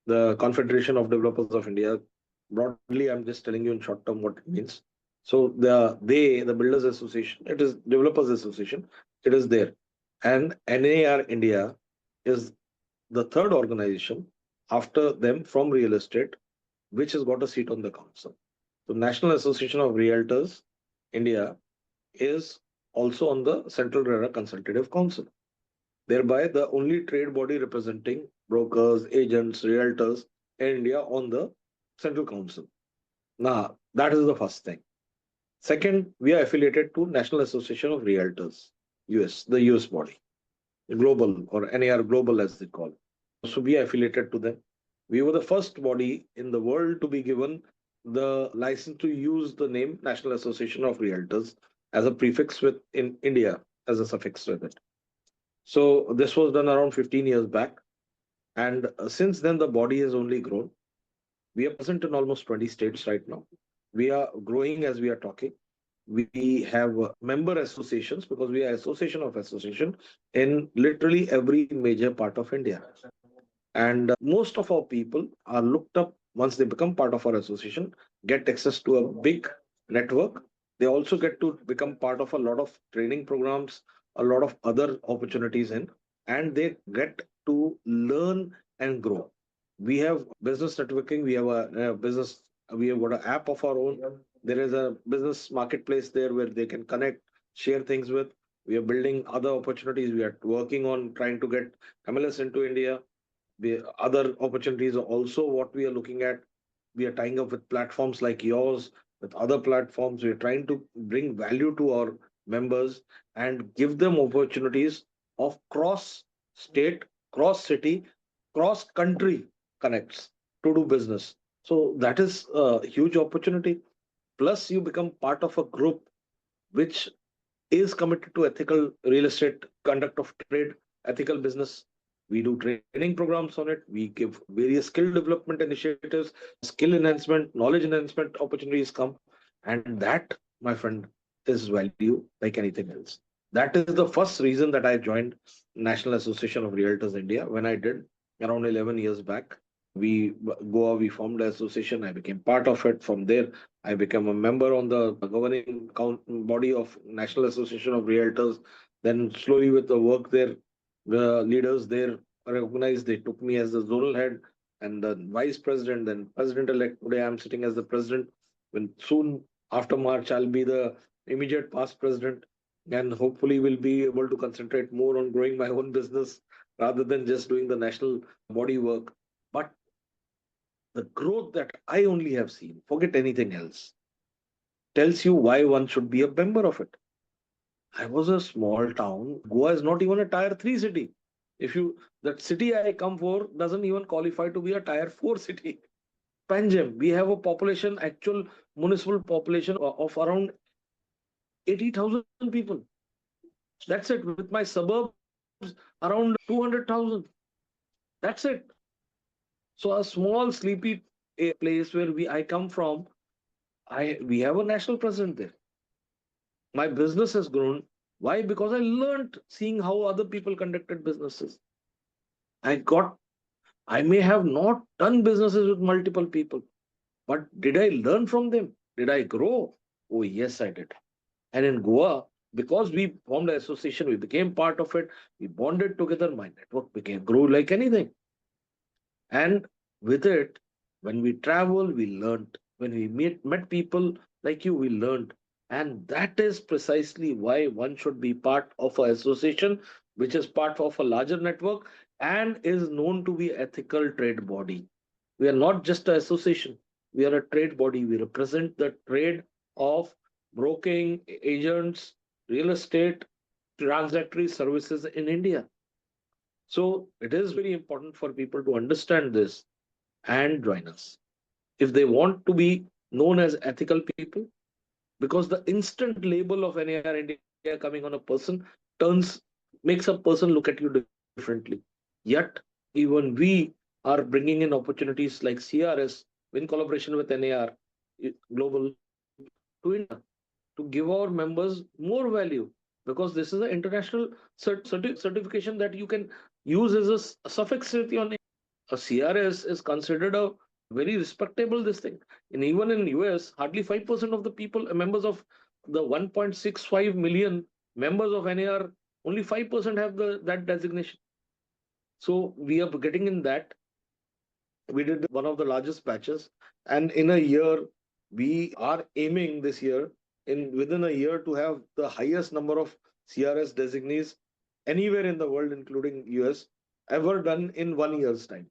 [SPEAKER 2] the Confederation of Developers of India. Broadly, I'm just telling you in short term what it means. So the Builders Association, it is Developers Association, it is there. And NAR-India is the third organization after them from real estate, which has got a seat on the council. So National Association of Realtors India is also on the Central RERA Consultative Council, thereby the only trade body representing brokers, agents, realtors in India on the Central Council. Now, that is the first thing. Second, we are affiliated to National Association of Realtors, US, the US body, global or NAR global as they call it. So we are affiliated to them. We were the first body in the world to be given the license to use the name National Association of Realtors as a prefix with in India as a suffix with it. So this was done around 15 years back. And since then, the body has only grown. We are present in almost 20 states right now. We are growing as we are talking. We have member associations because we are association of association in literally every major part of India. And most of our people are looked up once they become part of our association, get access to a big network. They also get to become part of a lot of training programs, a lot of other opportunities and they get to learn and grow. We have business networking. We have a business. We have got an app of our own. There is a business marketplace there where they can connect, share things with. We are building other opportunities. We are working on trying to get MLS into India. The other opportunities are also what we are looking at. We are tying up with platforms like yours, with other platforms. We are trying to bring value to our members and give them opportunities of cross state, cross city, cross country connects to do business. So that is a huge opportunity. Plus, you become part of a group which is committed to ethical real estate, conduct of trade, ethical business. We do training programs on it. We give various skill development initiatives, skill enhancement, knowledge enhancement opportunities come. And that, my friend, is value like anything else. That is the first reason that I joined National Association of Realtors India when I did around 11 years back. We formed an association. I became part of it. From there, I became a member on the governing body of National Association of Realtors. Then slowly with the work there, the leaders there recognized. They took me as the zonal head and the vice president, then president-elect. Today I'm sitting as the president. When soon after March, I'll be the immediate past president, and hopefully will be able to concentrate more on growing my own business rather than just doing the national body work. But the growth that I only have seen, forget anything else, tells you why one should be a member of it. I was a small town. Goa is not even a tier 3 city. If you, that city I come for doesn't even qualify to be a tier 4 city. Panjim, we have a population, actual municipal population of around 80,000 people. That's it. With my suburbs, around 200,000. That's it. So a small sleepy place where I come from, we have a national president there. My business has grown. Why? Because I learned seeing how other people conducted businesses. I got, I may have not done businesses with multiple people, but did I learn from them? Did I grow? Oh, yes, I did. And in Goa, because we formed an association, we became part of it, we bonded together, my network became grew like anything. And with it, when we travel, we learned. When we met people like you, we learned. And that is precisely why one should be part of an association, which is part of a larger network and is known to be ethical trade body. We are not just an association. We are a trade body. We represent the trade of broking, agents, real estate, transactory services in India. So it is very important for people to understand this and join us. If they want to be known as ethical people, because the instant label of NAR India coming on a person turns makes a person look at you differently. Yet, even we are bringing in opportunities like CRS in collaboration with NAR Global to India to give our members more value because this is an international certification that you can use as a suffix on a CRS is considered a very respectable this thing. And even in US, hardly 5% of the people, members of the 1.65 million members of NAR, only 5% have that designation. So we are getting in that. We did one of the largest batches, and in a year, we are aiming this year in within a year to have the highest number of CRS designees anywhere in the world, including US, ever done in 1 year's time.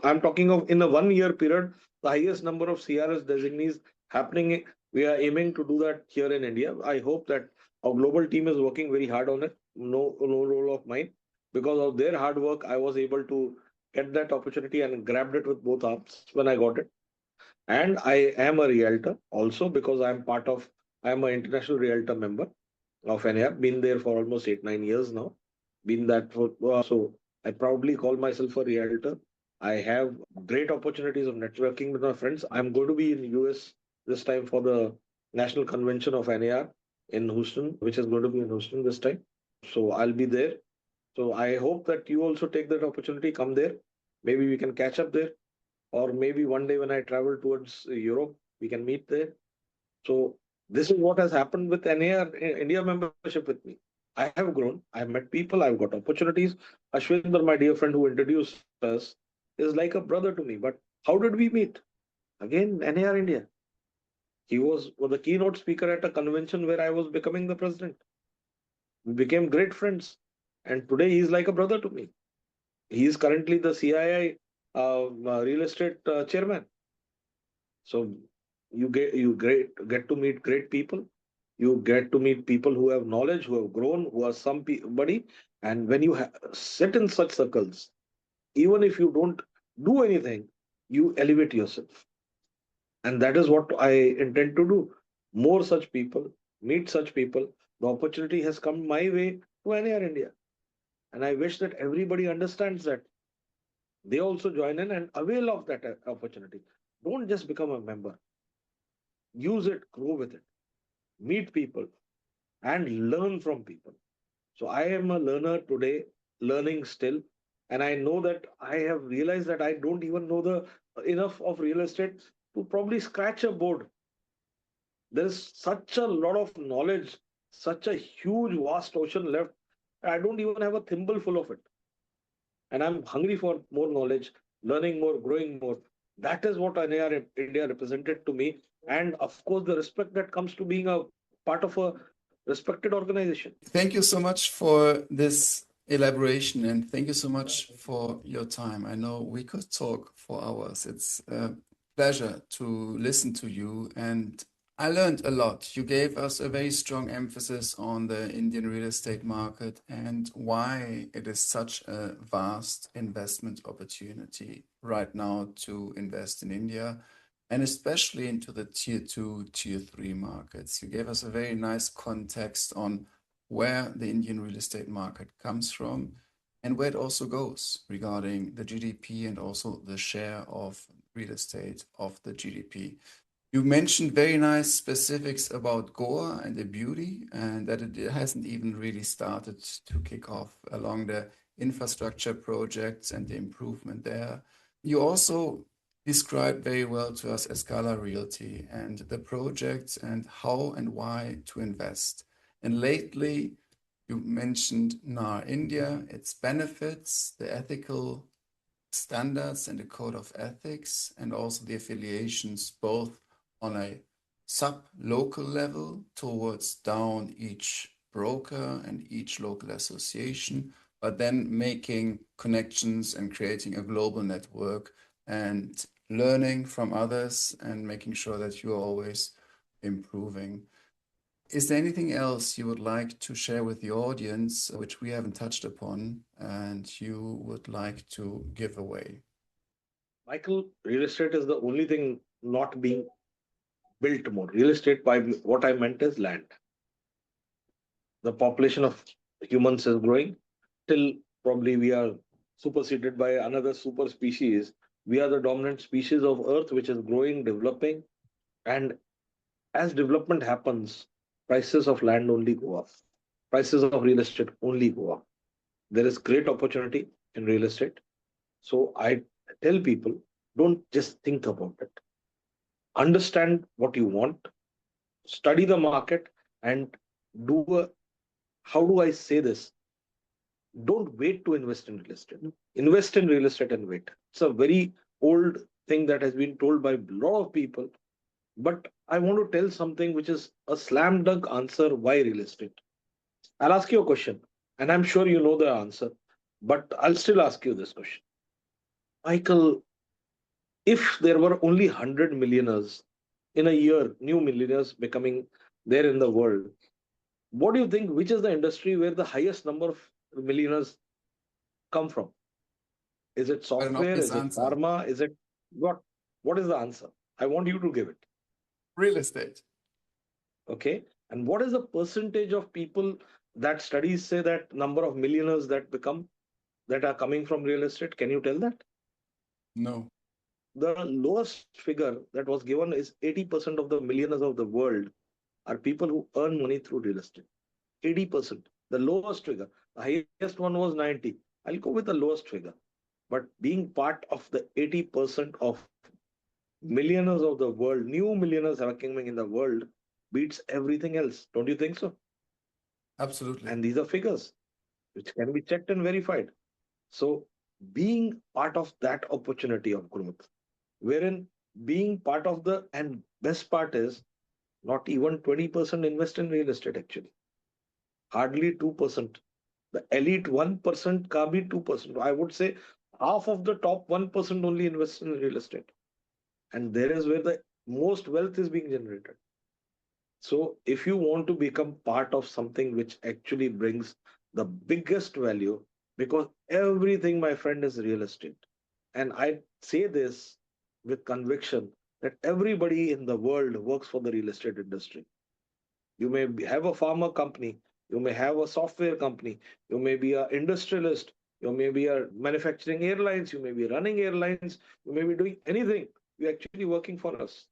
[SPEAKER 2] I'm talking of in a 1 year period, the highest number of CRS designees happening. We are aiming to do that here in India. I hope that our global team is working very hard on it. No role of mine. Because of their hard work, I was able to get that opportunity and grabbed it with both arms when I got it. And I am a realtor also because I'm an international realtor member of NAR. Been there for almost 8-9 years now. Been that for so I proudly call myself a realtor. I have great opportunities of networking with my friends. I'm going to be in US this time for the national convention of NAR in Houston, which is going to be in Houston this time. So I'll be there. So I hope that you also take that opportunity, come there. Maybe we can catch up there, or maybe one day when I travel towards Europe, we can meet there. So this is what has happened with NAR India membership with me. I have grown. I've met people. I've got opportunities. Ashwinder, my dear friend who introduced us, is like a brother to me. But how did we meet? Again, NAR India. He was the keynote speaker at a convention where I was becoming the president. We became great friends. And today he's like a brother to me. He is currently the CII real estate chairman. So get to meet great people. You get to meet people who have knowledge, who have grown, who are somebody. And when you sit in such circles, even if you don't do anything, you elevate yourself. And that is what I intend to do. More such people, meet such people. The opportunity has come my way to NAR India. And I wish that everybody understands that they also join in and avail of that opportunity. Don't just become a member. Use it, grow with it, meet people, and learn from people. So I am a learner today, learning still, and I know that I have realized that I don't even know the enough of real estate to probably scratch a board. There is such a lot of knowledge, such a huge, vast ocean left. I don't even have a thimble full of it. And I'm hungry for more knowledge, learning more, growing more. That is what NAR India represented to me. And of course, the respect that comes to being a part of a respected organization.
[SPEAKER 1] Thank you so much for this elaboration, and thank you so much for your time. I know we could talk for hours. It's a pleasure to listen to you, and I learned a lot. You gave us a very strong emphasis on the Indian real estate market and why it is such a vast investment opportunity right now to invest in India, and especially into the tier 2, tier 3 markets. You gave us a very nice context on where the Indian real estate market comes from and where it also goes regarding the GDP and also the share of real estate of the GDP. You mentioned very nice specifics about Goa and the beauty, and that it hasn't even really started to kick off along the infrastructure projects and the improvement there. You also described very well to us Escala Realty and the projects and how and why to invest. And lately, you mentioned NAR-India, its benefits, the ethical standards and the code of ethics, and also the affiliations both on a sub-local level towards down each broker and each local association, but then making connections and creating a global network and learning from others and making sure that you are always improving. Is there anything else you would like to share with the audience, which we haven't touched upon, and you would like to give away?
[SPEAKER 2] Michael, real estate is the only thing not being built more. Real estate, by what I meant is land. The population of humans is growing till probably we are superseded by another super species. We are the dominant species of Earth, which is growing, developing. And as development happens, prices of land only go up. Prices of real estate only go up. There is great opportunity in real estate. So I tell people, don't just think about it. Understand what you want, study the market, and do a, how do I say this? Don't wait to invest in real estate. Invest in real estate and wait. It's a very old thing that has been told by a lot of people. But I want to tell something which is a slam dunk answer why real estate. I'll ask you a question, and I'm sure you know the answer, but I'll still ask you this question. Michael, if there were only 100 millionaires in a year, new millionaires becoming there in the world, what do you think? Which is the industry where the highest number of millionaires come from? Is it
[SPEAKER 1] Quite an
[SPEAKER 2] software?
[SPEAKER 1] obvious
[SPEAKER 2] Is it
[SPEAKER 1] answer.
[SPEAKER 2] pharma? Is it what? What is the answer? I want you to give it.
[SPEAKER 1] Real estate.
[SPEAKER 2] Okay. And what is the percentage of people that studies say that number of millionaires that are coming from real estate? Can you tell that?
[SPEAKER 1] No.
[SPEAKER 2] The lowest figure that was given is 80% of the millionaires of the world are people who earn money through real estate. 80%. The lowest figure. The highest one was 90. I'll go with the lowest figure. But being part of the 80% of millionaires of the world, new millionaires are coming in the world, beats everything else. Don't you think so?
[SPEAKER 1] Absolutely.
[SPEAKER 2] And these are figures which can be checked and verified. So being part of that opportunity of growth, wherein being part of the, and best part is not even 20% invest in real estate actually. Hardly 2%. The elite 1% can be 2%. I would say half of the top 1% only invest in real estate. And there is where the most wealth is being generated. So if you want to become part of something which actually brings the biggest value, because everything, my friend, is real estate. And I say this with conviction that everybody in the world works for the real estate industry. You may have a pharma company, you may have a software company, you may be an industrialist, you may be a manufacturing airlines, you may be running airlines, you may be doing anything. You're actually working for us.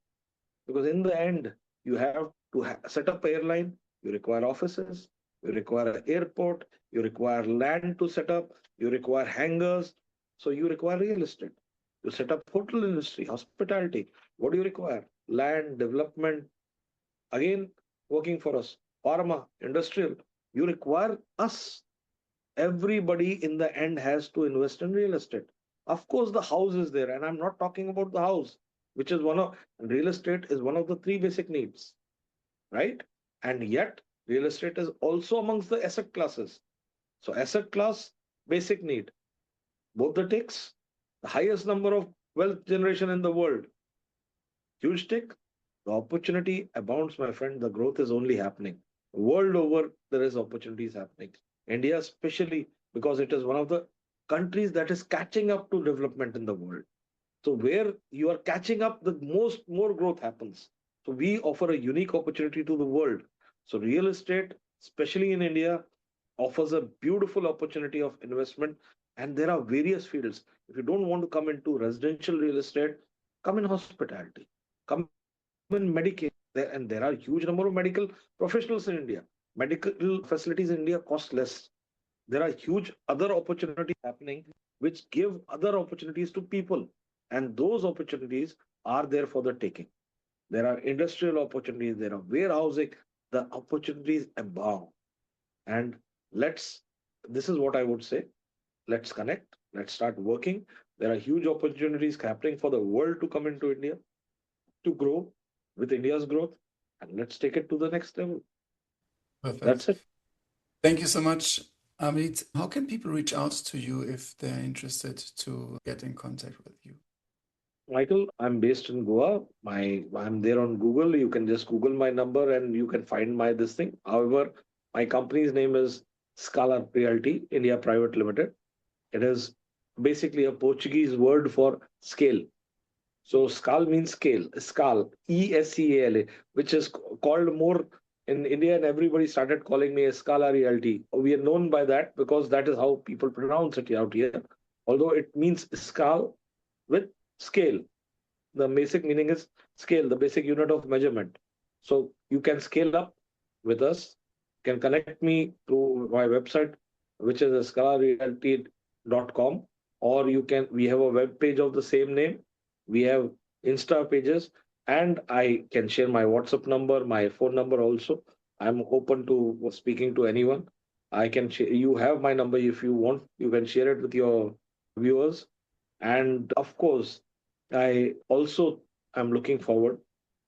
[SPEAKER 2] Because in the end, you have to set up an airline, you require offices, you require an airport, you require land to set up, you require hangars, so you require real estate. You set up hotel industry, hospitality. What do you require? Land, development, again, working for us. Pharma, industrial. You require us. Everybody in the end has to invest in real estate. Of course, the house is there, and I'm not talking about the house, which is one of real estate is one of the three basic needs, right? And yet, real estate is also amongst the asset classes. So asset class, basic need. Both the ticks, the highest number of wealth generation in the world. Huge tick. The opportunity abounds, my friend. The growth is only happening. World over, there is opportunities happening. India, especially because it is one of the countries that is catching up to development in the world. So where you are catching up, the most more growth happens. So we offer a unique opportunity to the world. So real estate, especially in India, offers a beautiful opportunity of investment. And there are various fields. If you don't want to come into residential real estate, come in hospitality, come in Medicaid. And there are huge number of medical professionals in India. Medical facilities in India cost less. There are huge other opportunities happening which give other opportunities to people. And those opportunities are there for the taking. There are industrial opportunities, there are warehousing, the opportunities abound. And let's, this is what I would say, let's connect, let's start working. There are huge opportunities happening for the world to come into India, to grow with India's growth, and let's take it to the next level.
[SPEAKER 1] Perfect.
[SPEAKER 2] That's it.
[SPEAKER 1] Thank you so much, Amit. How can people reach out to you if they're interested to get in contact with you?
[SPEAKER 2] Michael, I'm based in Goa. I'm there on Google. You can just Google my number and you can find my this thing. However, my company's name is Scala Realty India Private Limited. It is basically a Portuguese word for scale. So skal means scale, skal, Escala, which is called more in India, and everybody started calling me Escala Realty. We are known by that because that is how people pronounce it out here. Although it means skal with scale. The basic meaning is scale, the basic unit of measurement. So you can scale up with us, can connect me through my website, which is escalarealty.com, or you can, we have a web page of the same name. We have Insta pages, and I can share my WhatsApp number, my phone number also. I'm open to speaking to anyone. I can share, you have my number if you want, you can share it with your viewers. And of course, I also am looking forward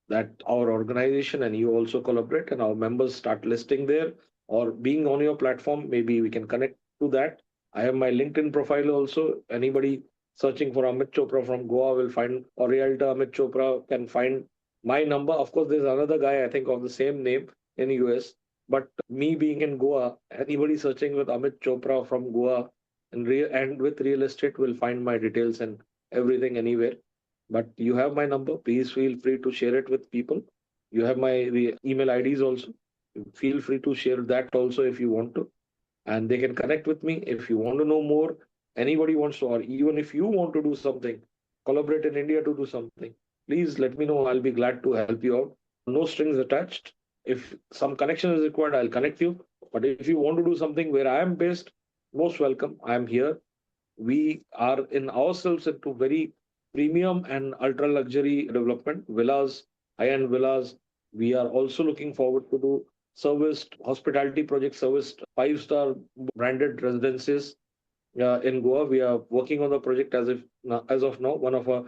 [SPEAKER 2] that our organization and you also collaborate and our members start listing there or being on your platform. Maybe we can connect to that. I have my LinkedIn profile also. Anybody searching for Amit Chopra from Goa will find, or Realtor Amit Chopra can find my number. Of course, there's another guy I think of the same name in US. But me being in Goa, anybody searching with Amit Chopra from Goa and with real estate will find my details and everything anywhere. But you have my number. Please feel free to share it with people. You have my email IDs also. Feel free to share that also if you want to. And they can connect with me if you want to know more. Anybody wants to, or even if you want to do something, collaborate in India to do something, please let me know. I'll be glad to help you out. No strings attached. If some connection is required, I'll connect you. But if you want to do something where I am based, most welcome. I am here. We are in ourselves into very premium and ultra luxury development villas, high-end villas. We are also looking forward to do serviced hospitality projects, serviced five-star branded residences in Goa. We are working on the project as of now. One of our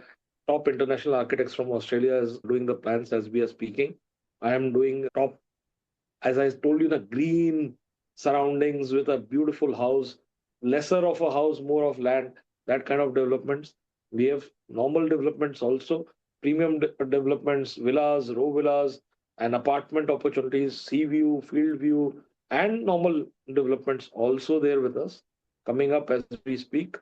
[SPEAKER 2] top international architects from Australia is doing the plans as we are speaking. I am doing top, as I told you, the green surroundings with a beautiful house, lesser of a house, more of land, that kind of developments. We have normal developments also, premium developments, villas, row villas, and apartment opportunities, sea view, field view, and normal developments also there with us coming up as we speak.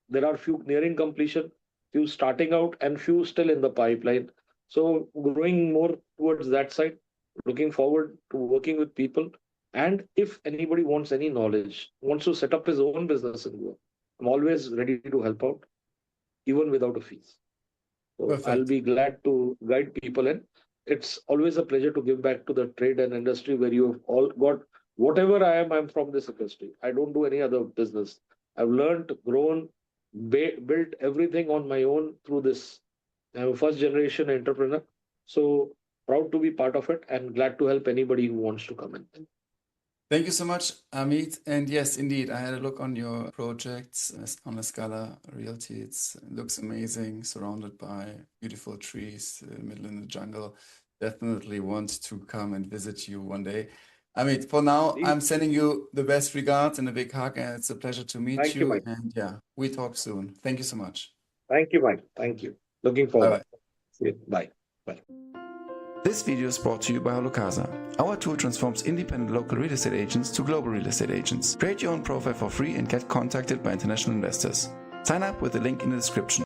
[SPEAKER 2] There are few nearing completion, few starting out, and few still in the pipeline. So growing more towards that side, looking forward to working with people. And if anybody wants any knowledge, wants to set up his own business in Goa, I'm always ready to help out, even without a fees. So I'll
[SPEAKER 1] Perfect.
[SPEAKER 2] be glad to guide people in. It's always a pleasure to give back to the trade and industry where you've all got whatever I am, I'm from this industry. I don't do any other business. I've learned, grown, built everything on my own through this. I'm a first generation entrepreneur. So proud to be part of it and glad to help anybody who wants to come in.
[SPEAKER 1] Thank you so much, Amit. And yes, indeed, I had a look on your projects on Escala Realty. It looks amazing, surrounded by beautiful trees, middle in the jungle. Definitely want to come and visit you one day. Amit, for now,
[SPEAKER 2] Please.
[SPEAKER 1] I'm sending you the best regards and a big hug, and it's a pleasure to meet
[SPEAKER 2] Thank you, Mike.
[SPEAKER 1] And yeah, we talk soon. Thank you so much.
[SPEAKER 2] Thank you, Mike. Thank you. Looking forward.
[SPEAKER 1] Bye-bye.
[SPEAKER 2] Bye. Bye.
[SPEAKER 1] This video is brought to you by HalloCasa. Our tool transforms independent local real estate agents to global real estate agents. Create your own profile for free and get contacted by international investors. Sign up with the link in the description.